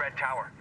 that tower.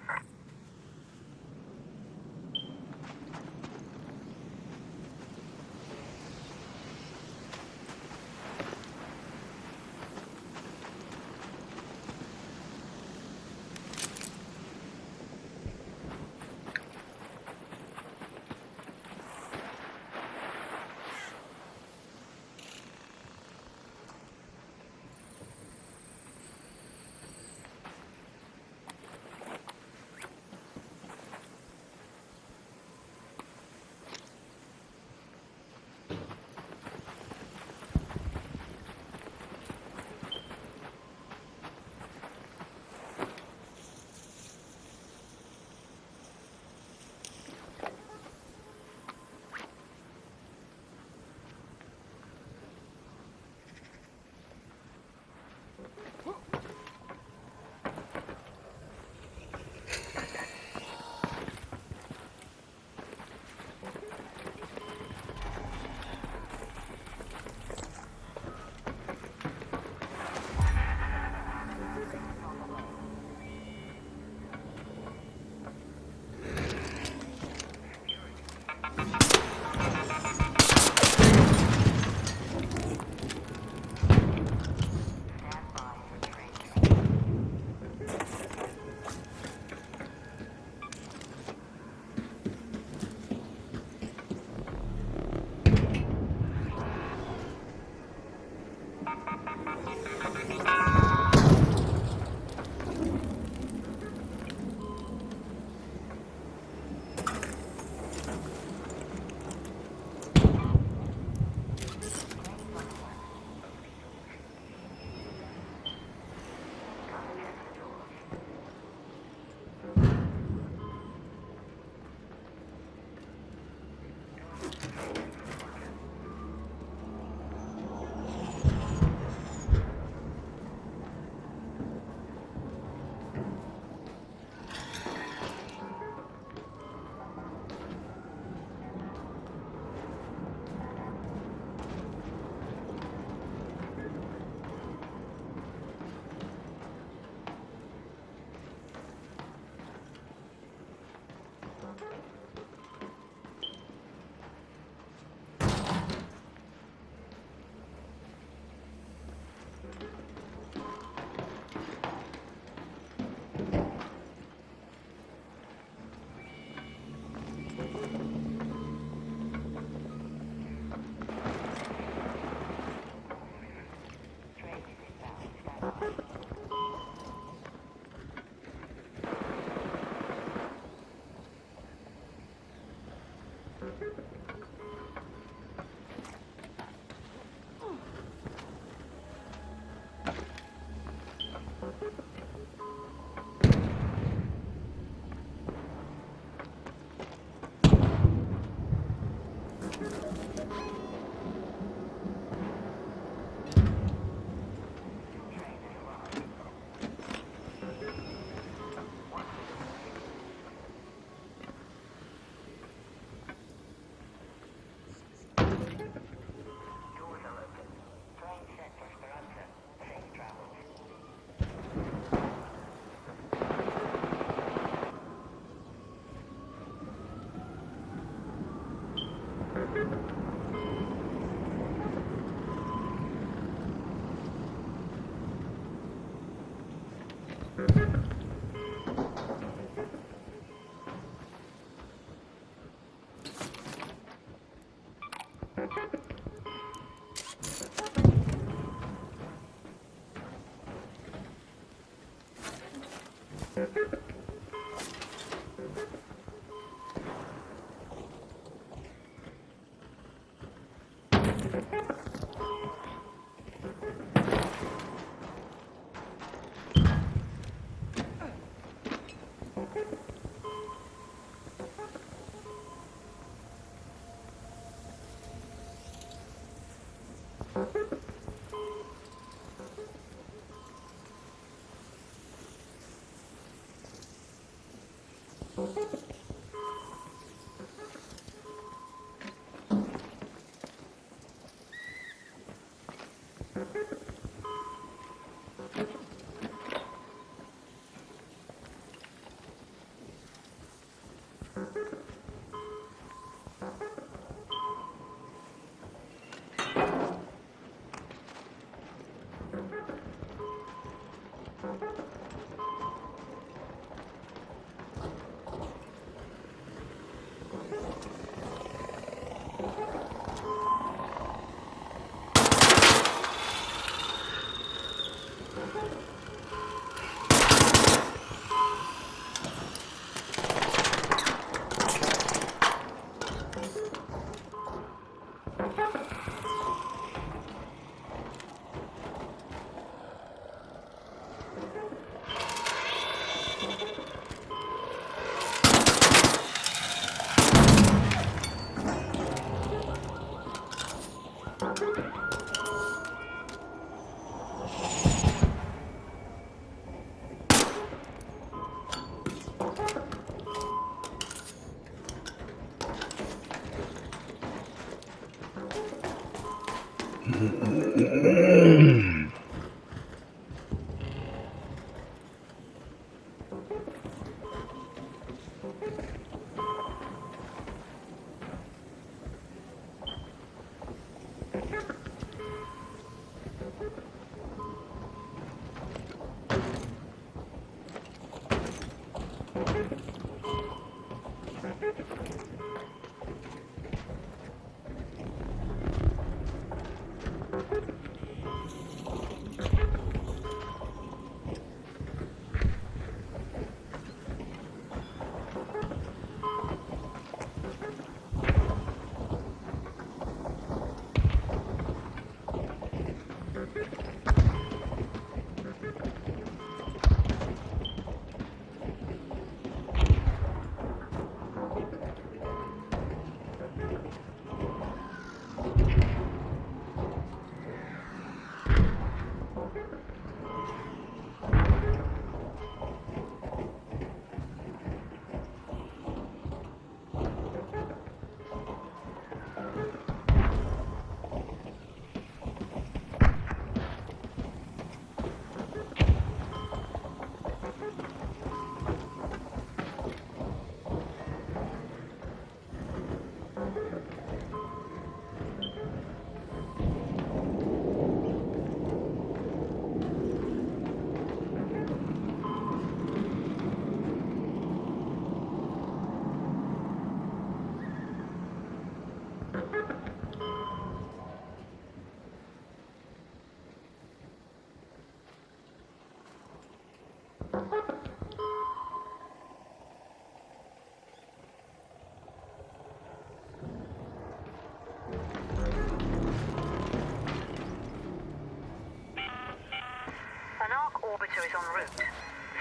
Orbiter is en route. The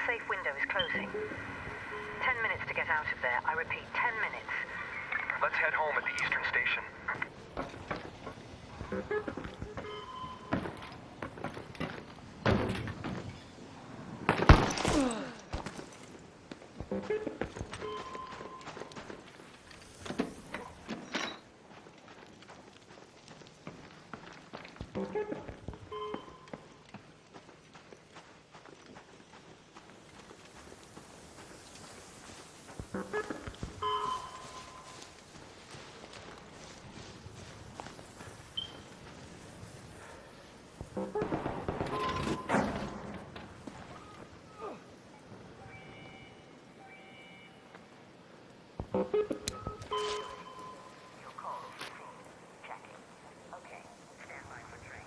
safe window is closing. 10 minutes to get out of there. I repeat, 10 minutes. Let's head home at the Eastern Station. Your call is received. Checking. Okay. Stand by for train.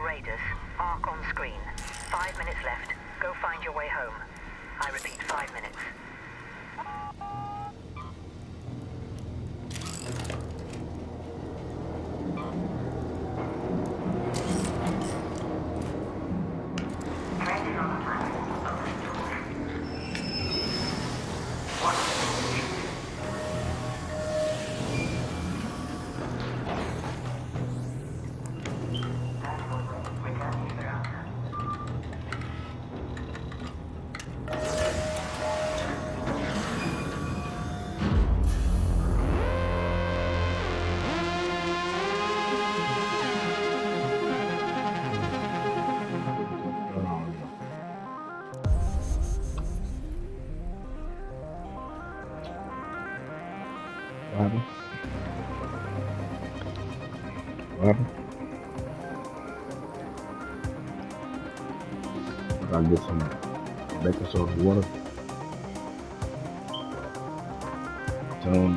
Raiders, arc on screen. 5 minutes left. Go find your way home. I repeat, 5 minutes. What happened? I gotta get some baking soda water. Tune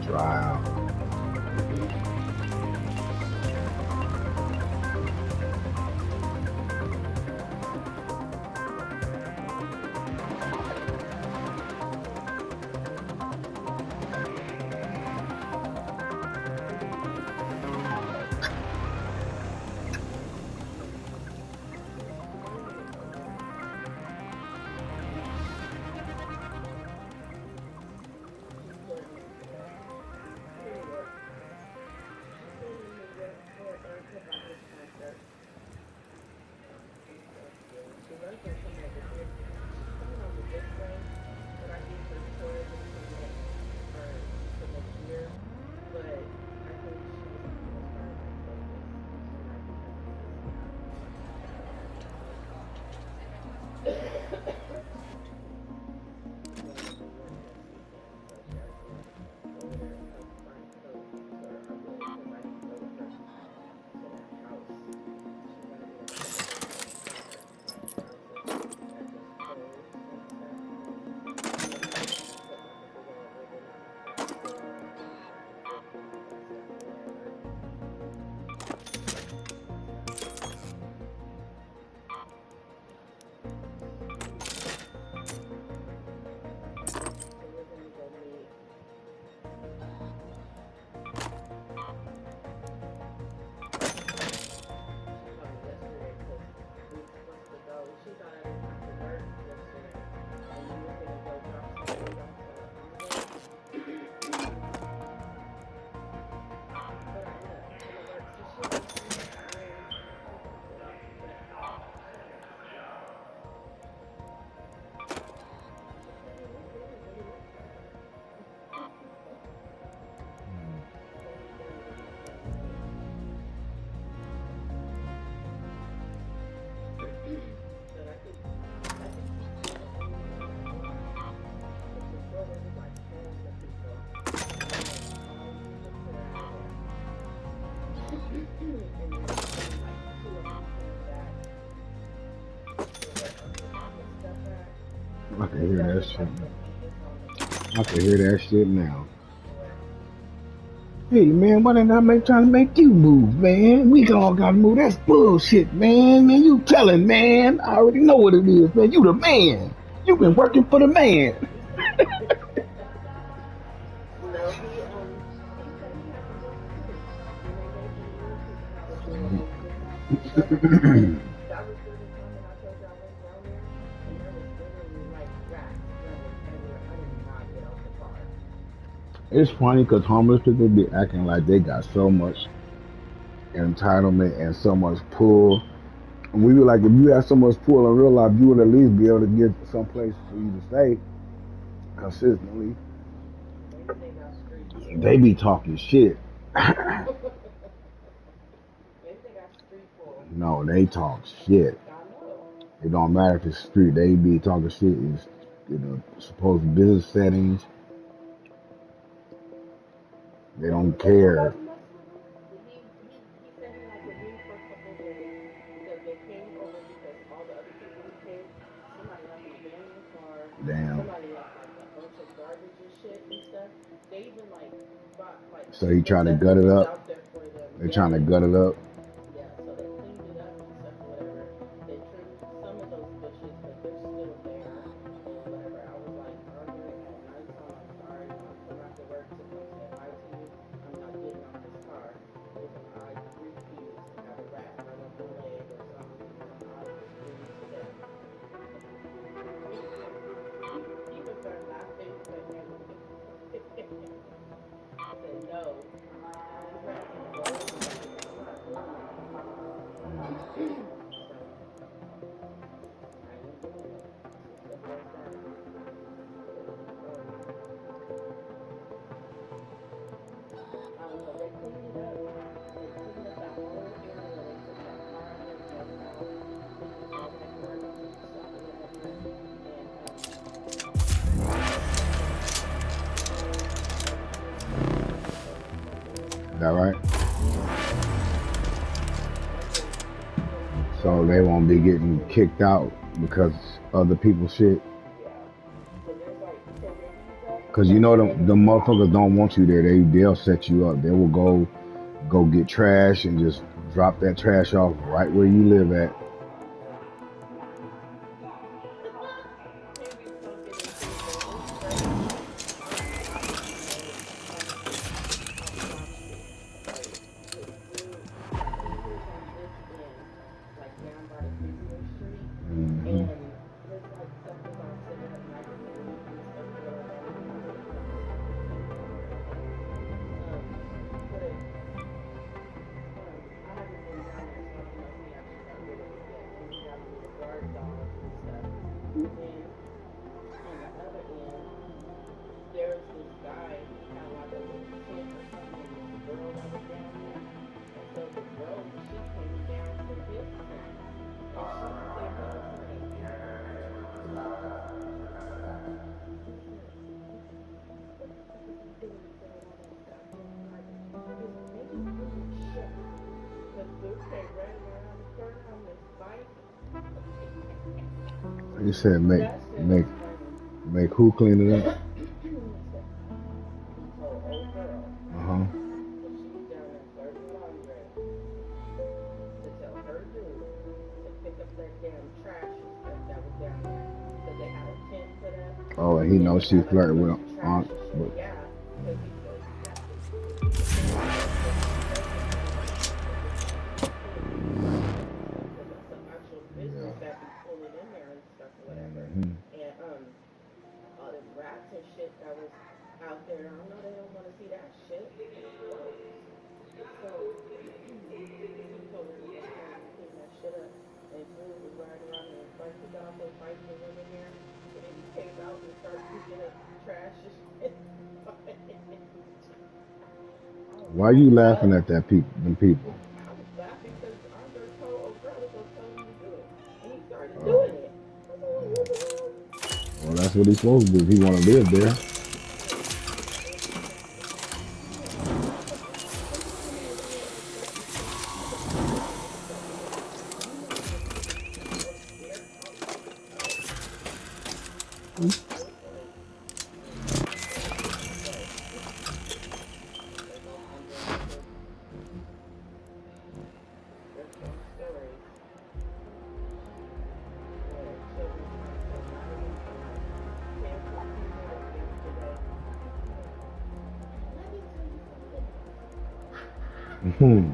dry out. I can hear that shit. I can hear that shit now. Hey man, why didn't I trying to make you move, man? We all gotta move. That's bullshit, man. Man, you telling, man. I already know what it is, man. You the man. You been working for the man. It's funny because homeless people be acting like they got so much entitlement and so much pull. And we be like, if you had so much pull in real life, you would at least be able to get some place for you to stay consistently. They be talking shit. No, they talk shit. It don't matter if it's street. They be talking shit in supposed business settings. They don't care. Damn. So he trying to gut it up. They trying to gut it up. Is that right? So they won't be getting kicked out because other people shit. Cause you know the motherfuckers don't want you there. They'll set you up. They will go get trash and just drop that trash off right where you live at. Mm-hmm. You said make who clean it up? Uh-huh. Oh, and he knows she flirted with Aunt. Why are you laughing at them people? Well, that's what he's supposed to do if he want to live there. Hmm.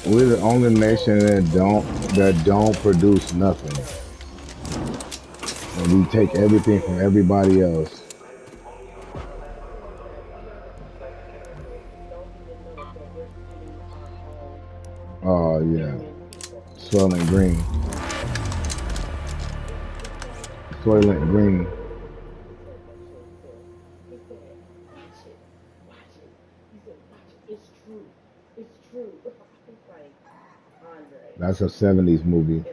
We're the only nation that don't produce nothing, and we take everything from everybody else. Oh yeah, Soylent Green, Soylent Green. That's a '70s movie.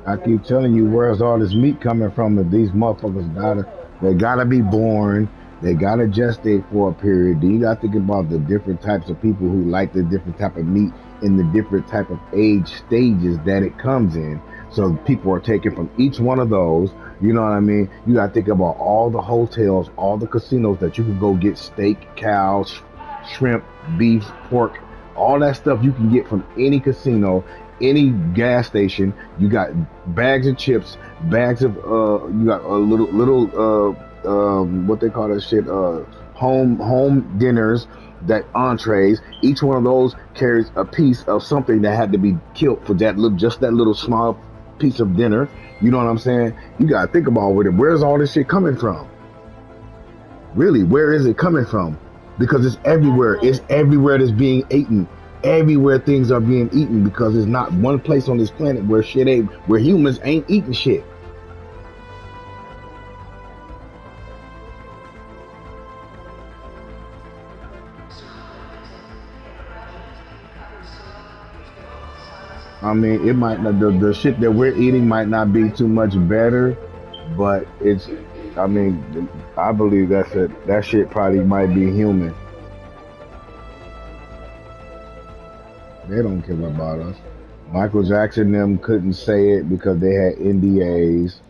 I keep telling you, where's all this meat coming from? If these motherfuckers they gotta be born, they gotta gestate for a period. Then you gotta think about the different types of people who like the different type of meat in the different type of age stages that it comes in. So people are taking from each one of those. You know what I mean? You gotta think about all the hotels, all the casinos that you can go get steak, cow, shrimp, beef, pork, all that stuff you can get from any casino, any gas station. You got bags of chips, bags of you got a little what they call that shit home dinners, that entrees. Each one of those carries a piece of something that had to be killed for that little, just that little small piece of dinner. You know what I'm saying? You gotta think about where's all this shit coming from? Really, where is it coming from? Because it's everywhere. It's everywhere that's being eaten. Everywhere things are being eaten, because there's not one place on this planet where shit ain't, where humans ain't eating shit. I mean, it might not, the shit that we're eating might not be too much better, but it's, I mean, I believe that's it. That shit probably might be human. They don't care about us. Michael Jackson them couldn't say it because they had NDAs.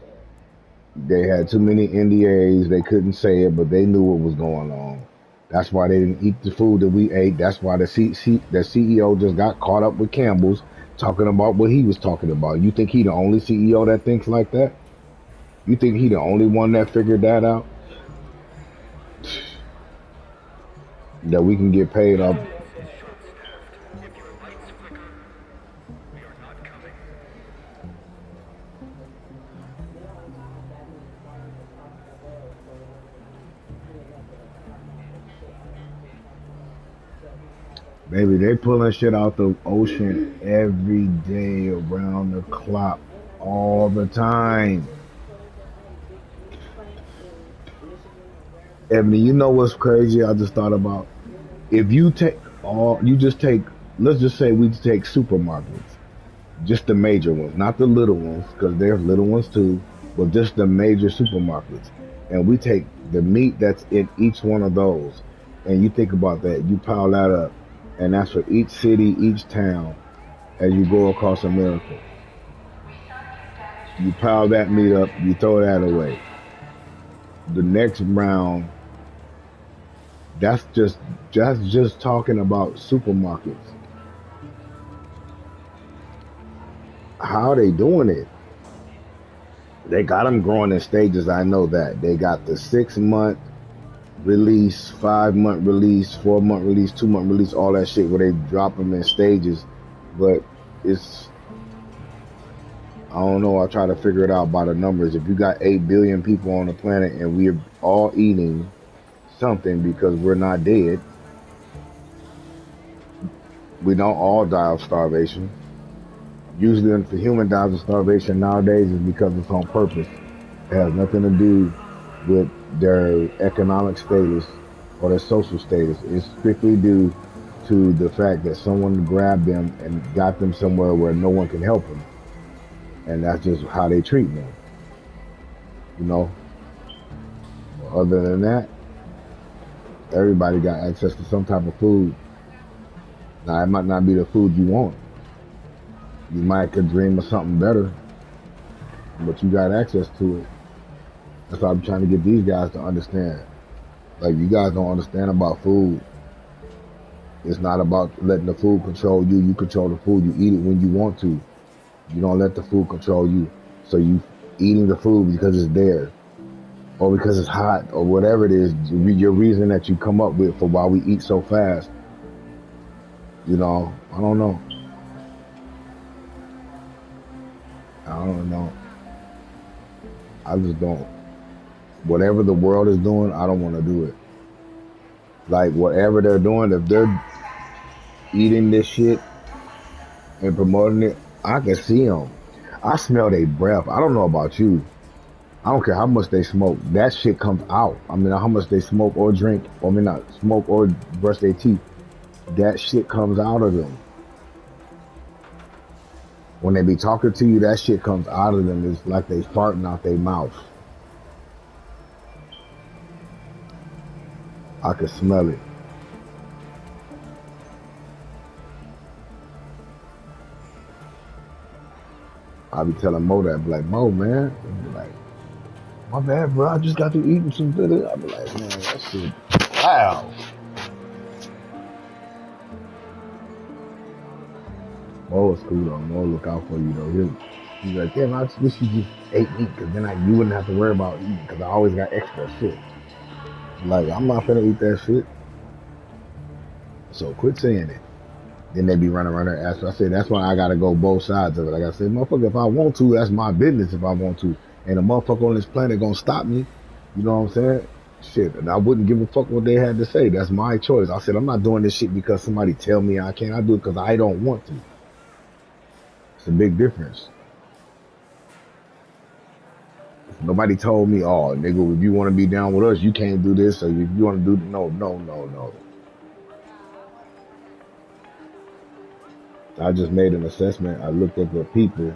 They had too many NDAs. They couldn't say it, but they knew what was going on. That's why they didn't eat the food that we ate. That's why the CEO just got caught up with Campbell's talking about what he was talking about. You think he the only CEO that thinks like that? You think he the only one that figured that out? That we can get paid off. Baby, they pulling shit out the ocean every day, around the clock, all the time. Ebony, you know what's crazy? I just thought about, if you take all, you just take let's just say we take supermarkets, just the major ones, not the little ones, because there's little ones too, but just the major supermarkets. And we take the meat that's in each one of those, and you think about that, you pile that up, and that's for each city, each town, as you go across America. You pile that meat up, you throw that away. The next round, that's just talking about supermarkets. How are they doing it? They got them growing in stages. I know that they got the 6 month release, 5 month release, 4 month release, 2 month release, all that shit where they drop them in stages. But it's, I don't know. I try to figure it out by the numbers. If you got 8 billion people on the planet and we're all eating something because we're not dead, we don't all die of starvation. Usually, if a human dies of starvation nowadays, is because it's on purpose. It has nothing to do with their economic status or their social status. It's strictly due to the fact that someone grabbed them and got them somewhere where no one can help them, and that's just how they treat them. You know. Other than that, everybody got access to some type of food. Now, it might not be the food you want. You might could dream of something better, but you got access to it. That's what I'm trying to get these guys to understand. Like, you guys don't understand about food. It's not about letting the food control you. You control the food. You eat it when you want to. You don't let the food control you. So you eating the food because it's there, or because it's hot, or whatever it is. Your reason that you come up with for why we eat so fast. I don't know. I don't know. I just don't. Whatever the world is doing, I don't want to do it. Like, whatever they're doing, if they're eating this shit and promoting it, I can see them. I smell their breath. I don't know about you. I don't care how much they smoke. That shit comes out. I mean, how much they smoke or drink, or I mean, not smoke or brush their teeth. That shit comes out of them. When they be talking to you, that shit comes out of them. It's like they farting out their mouth. I can smell it. I be telling Mo that, be like, Mo, man. Be like, my bad, bro. I just got to eating some good. I be like, man, that shit, wow. Mo is cool though. Mo look out for you though. He's like, damn, I just wish you just ate meat, because then you wouldn't have to worry about eating, because I always got extra shit. Like, I'm not finna eat that shit. So quit saying it. Then they be running around there asking. I said, that's why I gotta go both sides of it. Like I said, motherfucker, if I want to, that's my business if I want to. And a motherfucker on this planet gonna stop me. You know what I'm saying? Shit. And I wouldn't give a fuck what they had to say. That's my choice. I said, I'm not doing this shit because somebody tell me I can't. I do it because I don't want to. It's a big difference. If nobody told me, oh, nigga, if you want to be down with us, you can't do this. Or if you want to do, no, no, no, no. I just made an assessment. I looked at the people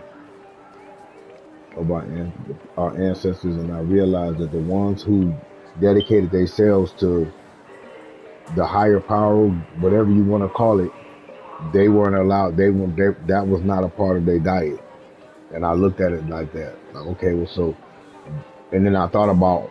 of our ancestors, and I realized that the ones who dedicated themselves to the higher power, whatever you want to call it, they weren't allowed. That was not a part of their diet. And I looked at it like that. Like, okay, well, so, and then I thought about,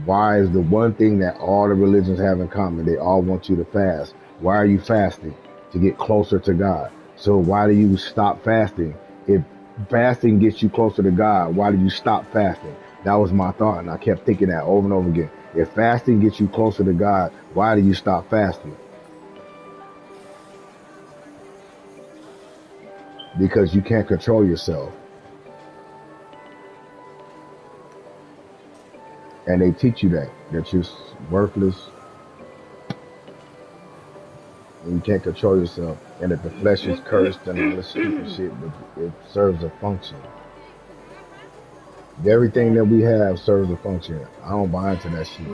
why is the one thing that all the religions have in common? They all want you to fast. Why are you fasting? To get closer to God. So why do you stop fasting? If fasting gets you closer to God, why do you stop fasting? That was my thought, and I kept thinking that over and over again. If fasting gets you closer to God, why do you stop fasting? Because you can't control yourself. And they teach you that you're worthless, and you can't control yourself, and that the flesh is cursed and all this stupid shit, but it serves a function. Everything that we have serves a function. I don't buy into that shit.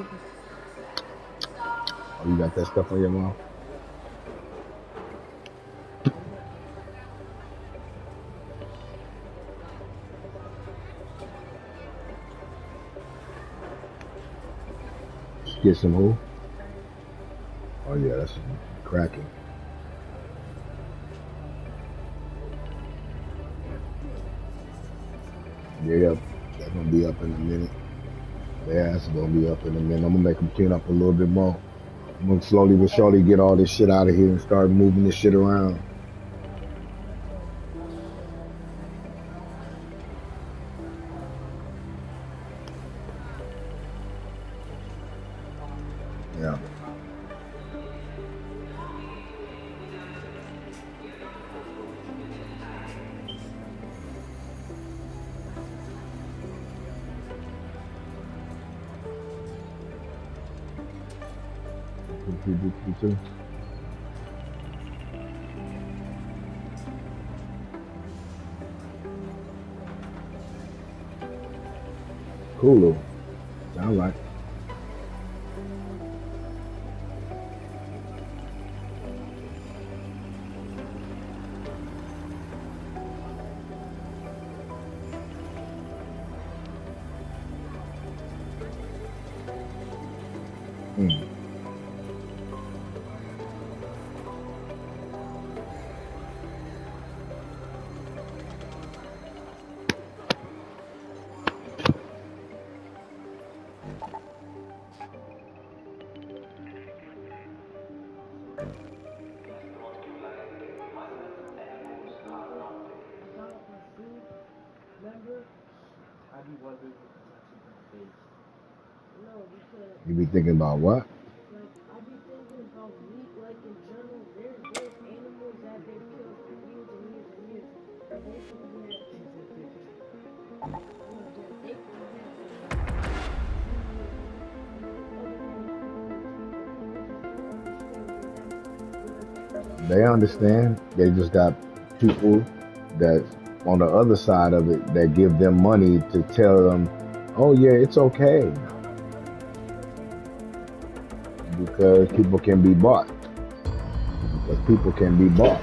Oh, you got that stuff on your mouth? Get some who? Oh yeah, that's cracking. Yeah, that's gonna be up in a minute. Yeah, that's gonna be up in a minute. I'm gonna make them clean up a little bit more. I'm gonna slowly but surely get all this shit out of here and start moving this shit around. Yeah. Cool. Sound like. Mm. You be thinking about what? They understand. They just got people that on the other side of it that give them money to tell them, oh yeah, it's okay. Because people can be bought. Because people can be bought.